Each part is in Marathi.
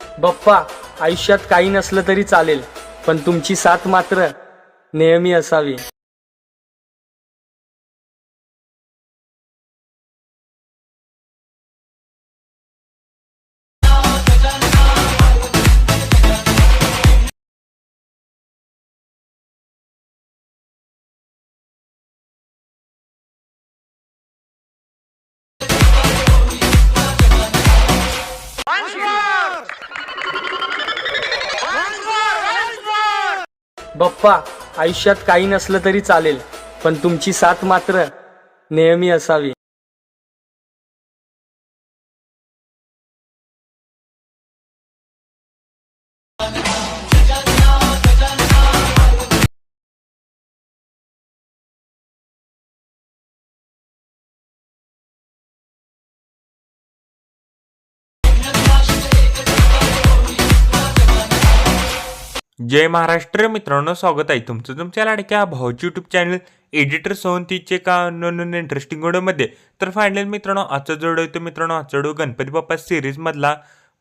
बाप्पा, आयुष्यात काही नसलं तरी चालेल, पण तुमची साथ मात्र नेहमी असावी. बाप्पा, आयुष्यात काही नसलं तरी चालेल, पण तुमची साथ मात्र नेहमी असावी. जय महाराष्ट्र मित्रांनो, स्वागत आहे तुमचं तुमच्या लाडक्या भाऊची यूट्यूब चॅनल एडिटर सोहंतीचे का नवीन इंटरेस्टिंग व्हिडिओमध्ये. तर फायनल मित्रांनो, आजचा जो व्हिडिओ येतो मित्रांनो, आजचा व्हिडिओ गणपती बाप्पा सिरीजमधला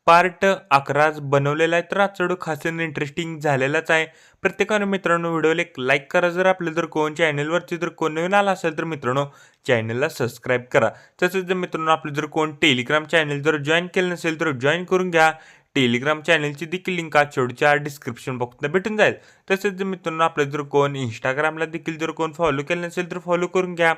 पार्ट 11 बनवलेला आहे. तर आजचा व्हिडिओ खास इंटरेस्टिंग झालेलाच आहे. प्रत्येकाने मित्रांनो व्हिडिओला एक लाईक करा. जर आपलं जर कोण चॅनलवरती जर कोण नवीन आला असेल तर मित्रांनो चॅनलला सबस्क्राईब करा. तसंच जर मित्रांनो आपलं जर कोण टेलिग्राम चॅनल जर जॉईन केलं नसेल तर जॉईन करून घ्या. टेलिग्राम चॅनलची देखील लिंक आज शेवटच्या डिस्क्रिप्शन बॉक्सला भेटून जाईल. तसेच जर मित्रांनो आपलं जर कोण इंस्टाग्रामला देखील जर कोण फॉलो केलं नसेल तर फॉलो करून घ्या.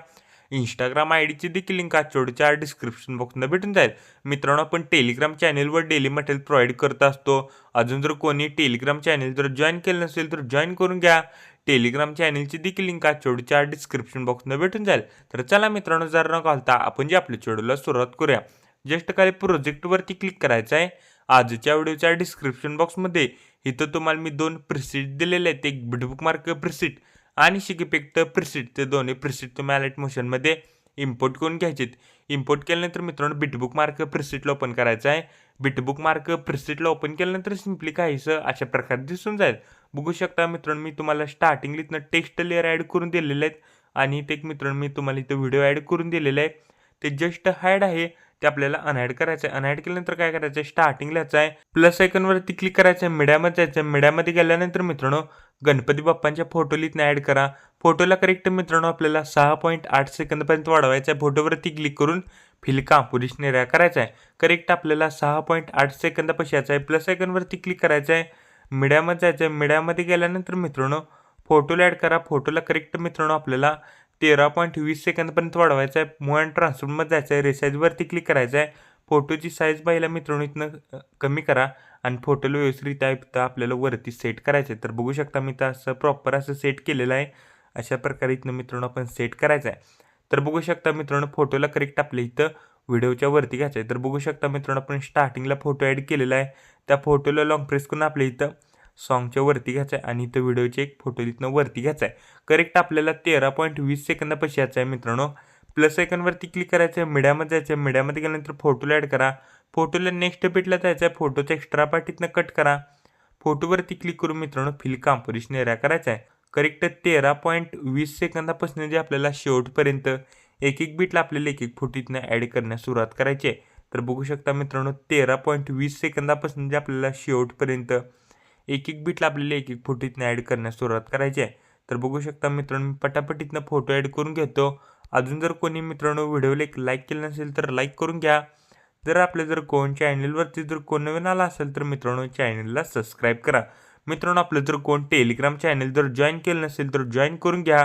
इंस्टाग्राम आय डीची देखील लिंक आज शेवटच्या डिस्क्रिप्शन बॉक्सला भेटून जाईल. मित्रांनो, आपण टेलिग्राम चॅनलवर डेली मटेरियल प्रोव्हाइड करत असतो. अजून जर कोणी टेलिग्राम चॅनल जर जॉईन केलं नसेल तर जॉईन करून घ्या. टेलिग्राम चॅनलची देखील लिंक आज शेवटच्या डिस्क्रिप्शन बॉक्सला भेटून जाईल. तर चला मित्रांनो, जर न घालता आपण जे आपल्या व्हिडिओला सुरुवात करूया. जस्ट खाली प्रोजेक्टवरती क्लिक करायचं आहे. आजच्या व्हिडिओच्या डिस्क्रिप्शन बॉक्समध्ये इथं तुम्हाला मी 2 प्रिसेट दिलेले आहेत. एक बुकमार्क प्रिसेट आणि शिकिपेक्ट प्रिसेट. ते दोन्ही प्रिसेट तुम्ही अलर्ट मोशनमध्ये इम्पोर्ट करून घ्यायचे. इम्पोर्ट केल्यानंतर मित्रांनो बिटबुकमार्क प्रिसेटला ओपन करायचं आहे. बिटबुकमार्क प्रिसेटला ओपन केल्यानंतर सिम्पली काहीसं अशा प्रकारे दिसून जाईल. बघू शकता मित्रांनो, मी तुम्हाला स्टार्टिंगला इथनं टेक्स्ट लेअर ॲड करून दिलेले आहेत आणि ते मित्रांनो मी तुम्हाला इथं व्हिडिओ ॲड करून दिलेले आहे. ते जस्ट हाईड आहे, ते आपल्याला अनहाईड करायचं आहे. अनहाईड केल्यानंतर काय करायचं आहे, स्टार्टिंगला यायचं आहे, प्लस आयकॉनवरती क्लिक करायचं आहे, मीडियामध्ये जायचं आहे. मीडियामध्ये गेल्यानंतर मित्रांनो गणपती बाप्पांच्या फोटोला इथनं ॲड करा. फोटोला करेक्ट मित्रांनो आपल्याला 6.8 सेकंदपर्यंत वाढवायचं आहे. फोटोवरती क्लिक करून फिल कॉम्पोजिशन एरिया करायचा आहे. करेक्ट आपल्याला 6.8 सेकंदापाशी यायचं आहे. प्लस आयकॉनवरती क्लिक करायचं आहे, मीडियामध्ये जायचं आहे. मीडियामध्ये गेल्यानंतर मित्रांनो फोटोला ॲड करा. फोटोला करेक्ट मित्रांनो आपल्याला 13.20 सेकंदपर्यंत वाढवायचा आहे. मूव्ह अँड ट्रान्सफॉर्ममध्ये जायचं आहे. रिसाईजवरती क्लिक करायचं आहे. फोटोची साईज पाहिला मित्रांनो इथनं कमी करा आणि फोटोला व्यवस्थितरित्या इथं आपल्याला वरती सेट करायचं आहे. तर बघू शकता मी तर असं प्रॉपर असं सेट केलेलं आहे. अशा प्रकारे इथनं मित्रांनो आपण सेट करायचं आहे. तर बघू शकता मित्रांनो फोटोला करेक्ट आपल्या इथं व्हिडिओच्या वरती घ्यायचं आहे. तर बघू शकता मित्रांनो आपण स्टार्टिंगला फोटो ॲड केलेला आहे. त्या फोटोला लॉंग प्रेस करून आपल्या इथं सॉन्गच्या वरती घ्यायचं आहे आणि इथं व्हिडिओचे एक फोटो इथनं वरती घ्यायचा आहे. करेक्ट आपल्याला 13.20 सेकंदापाशी यायचं आहे मित्रांनो. प्लस आयकॉनवरती क्लिक करायचं आहे, मीडियामध्ये जायचं आहे. मीडियामध्ये गेल्यानंतर फोटोला ॲड करा. फोटोला नेक्स्ट बीटला जायचं आहे. फोटोचा एक्स्ट्रा पार्ट इथनं कट करा. फोटोवरती क्लिक करून मित्रांनो फिल कॉम्पोजिशन एरिया करायचा आहे. करेक्ट 13.20 सेकंदापासून जे आपल्याला शेवटपर्यंत एक एक बीटला आपल्याला एक एक फोटो इथनं ॲड करण्यास सुरुवात करायची आहे. तर बघू शकता मित्रांनो 13.20 सेकंदापासून जे आपल्याला शेवटपर्यंत एक एक बीटला आपल्याला एक एक फोटो इथनं ॲड करण्यास सुरुवात करायची आहे. तर बघू शकता मित्रांनो मी पटापट इथनं फोटो ॲड करून घेतो. अजून जर कोणी मित्रांनो व्हिडिओला एक लाईक केलं नसेल तर लाईक करून घ्या. जर आपल्या जर कोण चॅनलवरती जर कोण नवीन आला असेल तर मित्रांनो चॅनलला सबस्क्राईब करा. मित्रांनो आपलं जर कोण टेलिग्राम चॅनल जर जॉईन केलं नसेल तर जॉईन करून घ्या.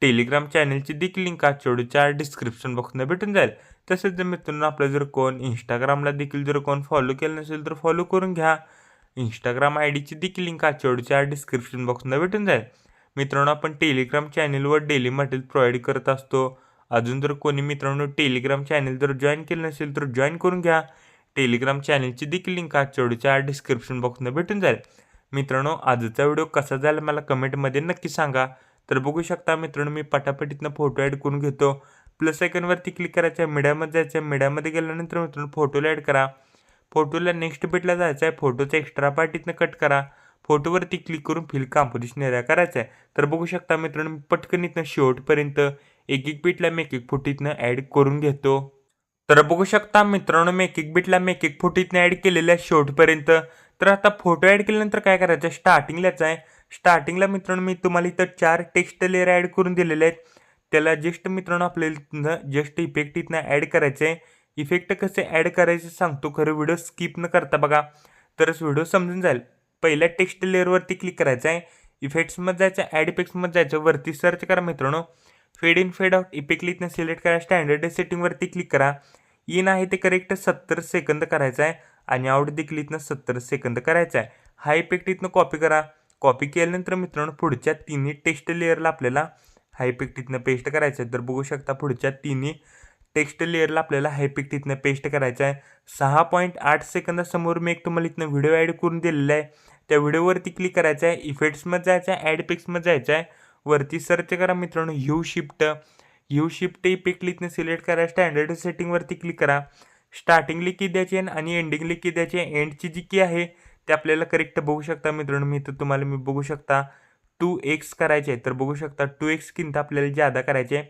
टेलिग्राम चॅनलची देखील लिंक आज शेवटच्या डिस्क्रिप्शन बॉक्सला भेटून जाईल. तसेच जर मित्रांनो आपलं जर कोण इंस्टाग्रामला देखील जर कोण फॉलो केलं नसेल तर फॉलो करून घ्या. इंस्टाग्राम आय डीची देखील लिंक आज शेवटच्या डिस्क्रिप्शन बॉक्सला भेटून जाईल. मित्रांनो आपण टेलिग्राम चॅनलवर डेली मटेरियल प्रोव्हाइड करत असतो. अजून जर कोणी मित्रांनो टेलिग्राम चॅनल जर जॉईन केलं नसेल तर जॉईन करून घ्या. टेलिग्राम चॅनलची देखील लिंक आज शेवटच्या डिस्क्रिप्शन बॉक्सला भेटून जाईल. मित्रांनो आजचा व्हिडिओ कसा झाला मला कमेंटमध्ये नक्की सांगा. तर बघू शकता मित्रांनो मी पटापट इथनं फोटो ॲड करून घेतो. प्लस आयकॉनवरती क्लिक करायचं आहे, मीडियामध्ये जायचं आहे. मीडियामध्ये गेल्यानंतर मित्रांनो फोटोला ॲड करा. फोटोला नेक्स्ट बीटला जायचं आहे. फोटोचा एक्स्ट्रा पार्ट इथनं कट करा. फोटोवरती क्लिक करून फिल कॉम्पोजिशन एरिया करायचा आहे. तर बघू शकता मित्रांनो मी पटकन इथनं शेवटपर्यंत एक एक बीटला मी एक एक फोटो इथनं ॲड करून घेतो. तर बघू शकता मित्रांनो, मेक बिटला मेक फोटो इथनं ॲड केलेला आहे शेवटपर्यंत. तर आता फोटो ॲड केल्यानंतर काय करायचं, स्टार्टिंगलाच आहे. स्टार्टिंगला मित्रांनो मी तुम्हाला इथं 4 टेक्स्ट लेअर ॲड करून दिलेले आहेत. त्याला जस्ट मित्रांनो आपल्याला जस्ट इफेक्ट इथनं ॲड करायचं आहे. इफेक्ट कसे ॲड करायचे सांगतो, खरं व्हिडिओ स्किप न करता बघा, तरच व्हिडिओ समजून जाईल. पहिल्या टेक्स्ट लेअरवरती क्लिक करायचं आहे. इफेक्ट्समध्ये जायचं, ॲड इफेक्ट्समध्ये जायचं, वरती सर्च करा मित्रांनो, fade in fade out effect इथनं सिलेक्ट करा. स्टँडर्ड सेटिंगवरती क्लिक करा. इन आहे ते करेक्ट 70 सेकंद करायचं आहे आणि आउट देखील इथनं 70 सेकंद करायचं आहे. हा इफेक्ट इथनं कॉपी करा. कॉपी केल्यानंतर मित्रांनो पुढच्या तिन्ही टेक्स्ट लेअरला आपल्याला हा इफेक्ट इथनं पेस्ट करायचं आहे. तर बघू शकता पुढच्या तिन्ही टेक्स्ट लेअरला आपल्याला हा इफेक्ट इथनं पेस्ट करायचा आहे. 6.8 सेकंदासमोर मी एक तुम्हाला इथनं व्हिडिओ ॲड करून दिलेला आहे. त्या व्हिडिओवरती क्लिक करायचं आहे. इफेक्ट्समध्ये जायचं आहे, ॲड इफेक्ट्समध्ये जायचं आहे. वरती सर्च करा मित्रांनो यू शिफ्ट इफेक्ट इथनं सिलेक्ट करा. स्टँडर्ड सेटिंगवरती क्लिक करा. स्टार्टिंगली की द्यायची आणि एंडिंगली की द्यायची. एंडची जी की आहे ते आपल्याला करेक्ट बघू शकता मित्रांनो. मी तर तुम्हाला बघू शकता 2x करायचे आहे. तर बघू शकता 2x किंत आपल्याला जादा करायचे आहे,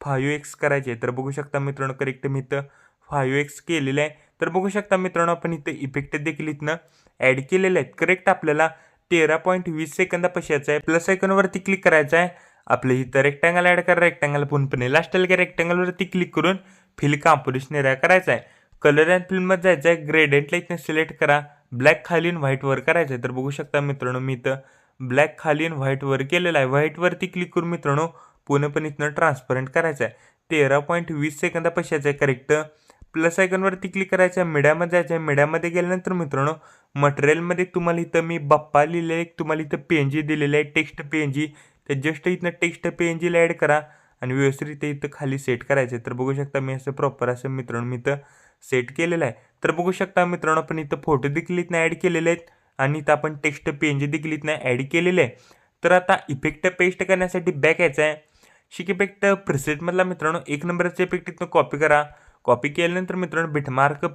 5x करायचे. तर बघू शकता मित्रांनो करेक्ट मी इथं 5x केलेलं आहे. तर बघू शकता मित्रांनो आपण इथं इफेक्ट देखील इथनं ॲड केलेले आहेत. करेक्ट आपल्याला 13.20 सेकंदापाशी आहे. प्लस आयकॉनवरती क्लिक करायचं आहे. आपलं इथं रेक्टँगल ॲड करा. रेक्टँगल पूर्णपणे लास्ट आलं की रेक्टँगलवरती क्लिक करून फिल कॉम्पोजिशन एरिया करायचा आहे. कलर अँड फिल्ममध्ये जायचं आहे. ग्रेडियंटला इथं सिलेक्ट करा. ब्लॅक खालीन व्हाईटवर करायचं आहे. तर बघू शकता मित्रांनो मी इथं ब्लॅक खालीन व्हाईटवर केलेलं आहे. व्हाईटवरती क्लिक करून मित्रांनो पूर्णपणे इथनं ट्रान्सपरंट करायचं आहे. 13.20 सेकंदापाशी आहे करेक्ट. प्लस आयकॉनवरती क्लिक करायचं आहे. मीडियामध्ये जायचं आहे. मीडियामध्ये गेल्यानंतर मित्रांनो मटेरियलमध्ये तुम्हाला इथं मी बाप्पा लिहिलेलं आहे, तुम्हाला इथं PNG दिलेलं आहे, टेक्स्ट PNG. तर जस्ट इथनं टेक्स्ट PNGला ॲड करा आणि व्यवस्थित इथं खाली सेट करायचं आहे. तर बघू शकता मी असं प्रॉपर असं मित्रांनो मी इथं सेट केलेलं आहे. तर बघू शकता मित्रांनो आपण इथं फोटो देखील इथनं ॲड केलेले आहेत आणि इथं आपण टेक्स्ट PNG देखील इथनं ॲड केलेले आहे. तर आता इफेक्ट पेस्ट करण्यासाठी बॅक यायचं आहे. इफेक्ट प्रिसेटमधला मित्रांनो 1 नंबरचा इफेक्ट इथनं कॉपी करा. कॉपी केल्यानंतर मित्रांनो बिटमार्क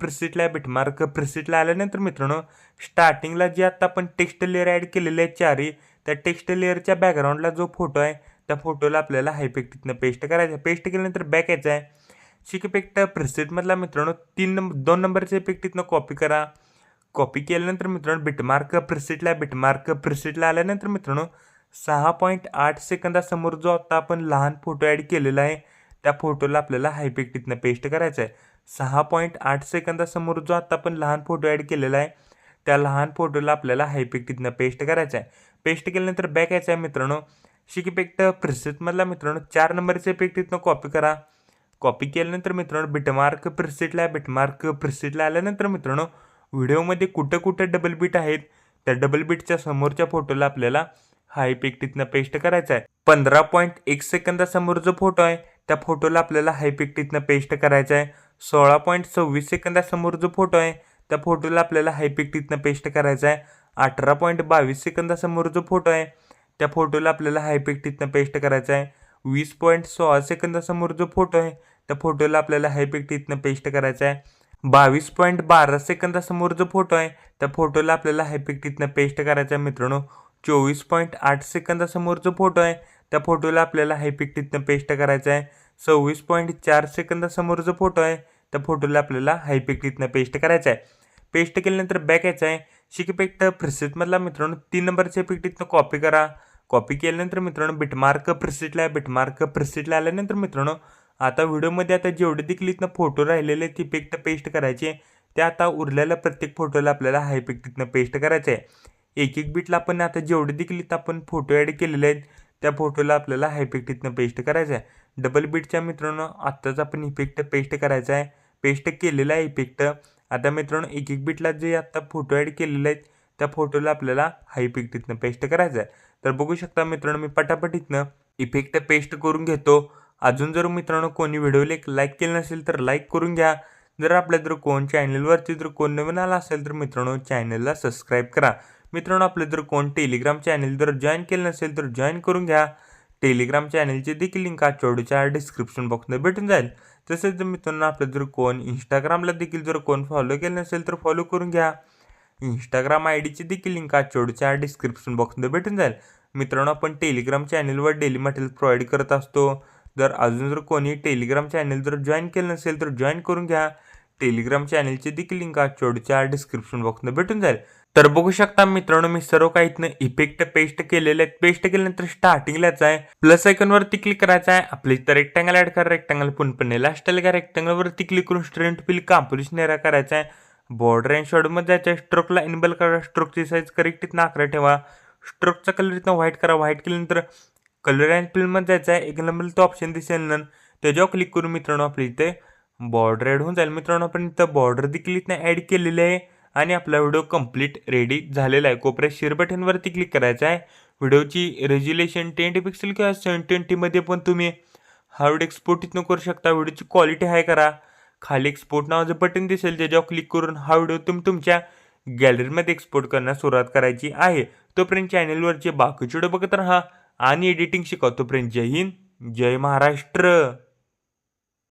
प्रिसेटला आल्यानंतर मित्रांनो स्टार्टिंगला जे आता आपण टेक्स्ट लेअर ॲड केलेले आहे चारही, त्या टेक्स्ट लेअरच्या बॅकग्राऊंडला जो फोटो आहे त्या फोटोला आपल्याला हा इफेक्ट इथनं पेस्ट करायचा आहे. पेस्ट केल्यानंतर बॅक यायचं आहे. इफेक्ट प्रिसेटमधला मित्रांनो 2 नंबरचा इफेक्ट इथनं कॉपी करा. कॉपी केल्यानंतर मित्रांनो बिटमार्क प्रिसेटला आल्यानंतर मित्रांनो 6.8 सेकंदासमोर जो आता आपण लहान फोटो ॲड केलेला आहे त्या फोटोला आपल्याला हा इफेक्ट इथनं पेस्ट करायचा आहे. 6.8 सेकंदासमोर जो आता आपण लहान फोटो ॲड केलेला आहे त्या लहान फोटोला आपल्याला हा इफेक्ट इथनं पेस्ट करायचा आहे. पेस्ट केल्यानंतर बॅक यायचं आहे मित्रांनो. इफेक्ट प्रिसेटमधला मित्रांनो 4 नंबरचा इफेक्ट इथनं कॉपी करा. कॉपी केल्यानंतर मित्रांनो बिटमार्क प्रिसेटला आल्यानंतर मित्रांनो व्हिडिओमध्ये कुठं डबल बीट आहेत त्या डबल बीटच्या समोरच्या फोटोला आपल्याला हा इफेक्ट इथनं पेस्ट करायचा आहे. 15.1 सेकंदासमोर जो फोटो आहे त्या फोटोला आपल्याला हा इफेक्ट इथनं पेस्ट करायचा आहे. 16.26 सेकंदासमोर जो फोटो आहे त्या फोटोला आपल्याला हा इफेक्ट इथनं पेस्ट करायचा आहे. 18.22 सेकंदासमोर जो फोटो आहे त्या फोटोला आपल्याला हा इफेक्ट इथनं पेस्ट करायचा आहे. 20.16 सेकंदासमोर जो फोटो आहे त्या फोटोला आपल्याला हा इफेक्ट इथनं पेस्ट करायचा आहे. 22.12 सेकंदासमोर जो फोटो आहे त्या फोटोला आपल्याला हा इफेक्ट इथनं पेस्ट करायचा आहे मित्रांनो. 24.8 सेकंदासमोर जो फोटो आहे त्या फोटोला आपल्याला हा इफेक्ट इथनं पेस्ट करायचा आहे. 26.4 सेकंदासमोर जो फोटो आहे त्या फोटोला आपल्याला हा इफेक्ट इथनं पेस्ट करायचा आहे. पेस्ट केल्यानंतर बॅक यायचं आहे. इफेक्ट प्रिसेटमधला मित्रांनो 3 नंबरचा इफेक्ट इथनं कॉपी करा. कॉपी केल्यानंतर मित्रांनो बिटमार्क प्रिसेटला आल्यानंतर मित्रांनो आता व्हिडिओमध्ये आता जेवढे देखील इथनं फोटो राहिलेले ते इफेक्ट पेस्ट करायचे ते आता उरलेल्या प्रत्येक फोटोला आपल्याला हा इफेक्ट इथनं पेस्ट करायचं आहे. एक बीटला आपण आता जेवढे देखील इथं आपण फोटो ॲड केलेले आहेत त्या फोटोला आपल्याला हा इफेक्ट इथनं पेस्ट करायचा आहे. डबल बीटच्या मित्रांनो आत्ताच आपण इफेक्ट पेस्ट करायचा आहे. पेस्ट केलेला आहे इफेक्ट. आता मित्रांनो एक बीटला जे आता फोटो ॲड केलेले आहेत त्या फोटोला आपल्याला हा इफेक्ट इथनं पेस्ट करायचा आहे. तर बघू शकता मित्रांनो मी पटापट इथनं इफेक्ट पेस्ट करून घेतो. अजून जर मित्रांनो कोणी व्हिडिओला लाईक केलं नसेल तर लाईक करून घ्या. जर आपल्या जर कोण चॅनलवरती जर कोण नवीन आला असेल तर मित्रांनो चॅनलला सबस्क्राईब करा. मित्रांनो आपलं जर कोण टेलिग्राम चॅनल जर जॉईन केलं नसेल तर जॉईन करून घ्या. टेलिग्राम चॅनलची देखील लिंक आजच्या डिस्क्रिप्शन बॉक्समध्ये भेटून जाईल. तसेच मित्रांनो आपलं जर कोण इंस्टाग्रामला देखील जर कोण फॉलो केलं नसेल तर फॉलो करून घ्या. इंस्टाग्राम IDची देखील लिंक आजच्या डिस्क्रिप्शन बॉक्समध्ये भेटून जाईल. मित्रांनो आपण टेलिग्राम चॅनलवर डेली मटेरियल प्रोव्हाइड करत असतो. जर अजून जर कोणी टेलिग्राम चॅनल जर जॉईन केलं नसेल तर जॉईन करून घ्या. टेलिग्राम चॅनलची देखील लिंक आजच्या डिस्क्रिप्शन बॉक्समध्ये भेटून जाईल. तर बघू शकता मित्रांनो, मी सर्व काही इथनं इफेक्ट पेस्ट केलेले आहेत. पेस्ट केल्यानंतर स्टार्टिंगलाच आहे प्लस आयकॉनवरती क्लिक करायचं आहे. आपल्या इथं रेक्टँगल ऍड करा. रेक्टँगल पुन्हा लास्टला घ्या. रेक्टँगलवरती क्लिक करून स्ट्रेंथ फिल कॉम्पोजिशन एरिया करायचा आहे. बॉर्डर अँड शॅडोमध्ये जायचं आहे. स्ट्रोकला इनेबल करा. स्ट्रोकची साईज करेक्ट इथनं 11 ठेवा. स्ट्रोकचा कलर इथनं व्हाईट करा. व्हाईट केल्यानंतर कलर अँड फिल्ममध्ये जायचं आहे. एक नंबर तो ऑप्शन दिसेल ना, त्याच्यावर क्लिक करून मित्रांनो आपल्या इथे बॉर्डर ॲड होऊन जाईल. मित्रांनो आपण इथं बॉर्डर देखील इथं ॲड केलेली आहे आणि आपला व्हिडिओ कंप्लीट रेडी झालेला आहे. कोपऱ्यात शेअर बटनवरती क्लिक करायचं आहे. व्हिडिओची रेज्युलेशन 10 पिक्सेल किंवा 720मध्ये पण तुम्ही हा व्हिडिओ एक्सपोर्ट इथनं करू शकता. व्हिडिओची क्वालिटी हाय करा. खाली एक्सपोर्ट नावाचं बटन दिसेल, त्याच्यावर क्लिक करून हा व्हिडिओ तुम्ही तुमच्या गॅलरीमध्ये एक्सपोर्ट करण्यास सुरुवात करायची आहे. तोपर्यंत चॅनलवरचे बाकीचे व्हिडिओ बघत राहा आणि एडिटिंग शिका. तोपर्यंत जय हिंद, जय महाराष्ट्र.